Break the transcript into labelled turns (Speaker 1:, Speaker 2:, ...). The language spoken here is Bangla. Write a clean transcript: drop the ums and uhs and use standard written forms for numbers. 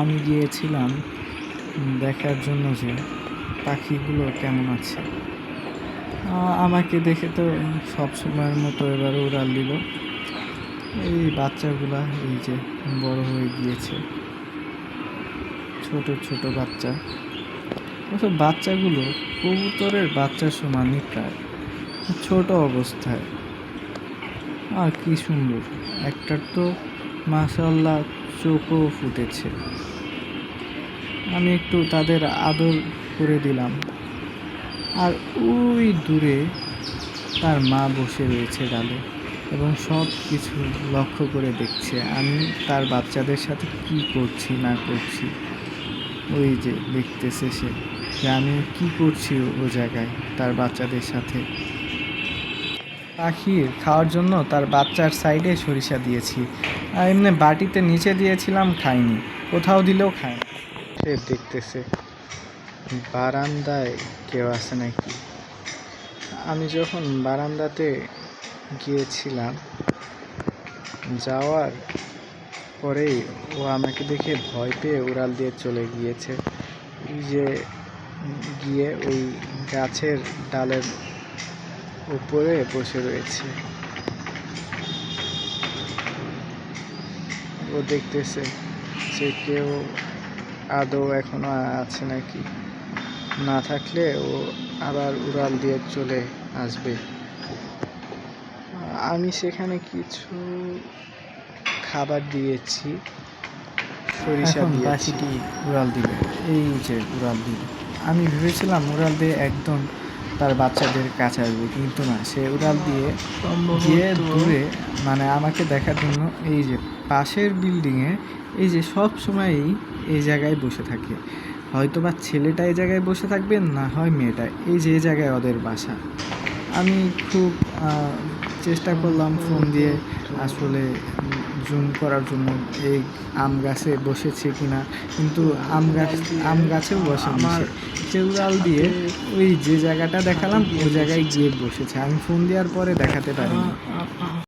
Speaker 1: আমি গিয়েছিলাম দেখার জন্য যে পাখিগুলো কেমন আছে। আমাকে দেখে তো সব সময়ের মতো এবারে উড়াল দিল। এই বাচ্চাগুলা এই যে বড় হয়ে গিয়েছে, ছোট ছোট বাচ্চা। ওসব বাচ্চাগুলো কবুতরের বাচ্চার সমানই প্রায়, ছোট অবস্থায়। আর কি সুন্দর, একটার তো মাশাআল্লাহ চোখও ফুটেছে। আমি একটু তাদের আদর করে দিলাম। আর ওই দূরে তার মা বসে রয়েছে ডালে এবং সব কিছু লক্ষ্য করে দেখছে আমি তার বাচ্চাদের সাথে কি করছি না করছি। ওই যে দেখতেছে সে যে আমি কি করছি ও জায়গায় তার বাচ্চাদের সাথে। পাখির খাওয়ার জন্য তার বাচ্চার সাইডে সরিষা দিয়েছি, আর এমনি বাটিতে নিচে দিয়েছিলাম, খায়নি। কোথাও দিলেও খায় না। সে দেখতেছে বারান্দায় কেউ আছে নাকি। আমি যখন বারান্দাতে গিয়েছিলাম, যাওয়ার পরেই ও আমাকে দেখে ভয় পেয়ে উড়াল দিয়ে চলে গিয়েছে। যে গিয়ে ওই গাছের ডালের উপরে বসে রয়েছে। ও দেখতেছে যে কেউ আদৌ এখনো আছে নাকি, না থাকলে ও আবার উড়াল দিয়ে চলে আসবে। আমি সেখানে কিছু খাবার দিয়েছি, সরিষা দিয়েছি। পাখিটি উড়াল দিল, এই যে উড়াল দিল। আমি ভেবেছিলাম উড়াল দিয়ে একদম তার বাচ্চাদের কাছে আসবে, কিন্তু না, সে উড়াল দিয়ে গিয়ে দূরে, মানে আমাকে দেখার জন্য এই যে পাশের বিল্ডিংয়ে এই যে সব সময়ই এই জায়গায় বসে থাকে। হয়তো বা ছেলেটা এই জায়গায় বসে থাকবে, না হয় মেয়েটা। এই যে জায়গায় ওদের বাসা। আমি খুব চেষ্টা করলাম ফোন দিয়ে আসলে জুম করার জন্য এই আম গাছে বসেছে কিনা, কিন্তু আম গাছেও বসে আমার উড়াল দিয়ে ওই যে জায়গাটা দেখালাম ওই জায়গায় গিয়ে বসেছে। আমি ফোন দেওয়ার পরে দেখাতে পারিনি।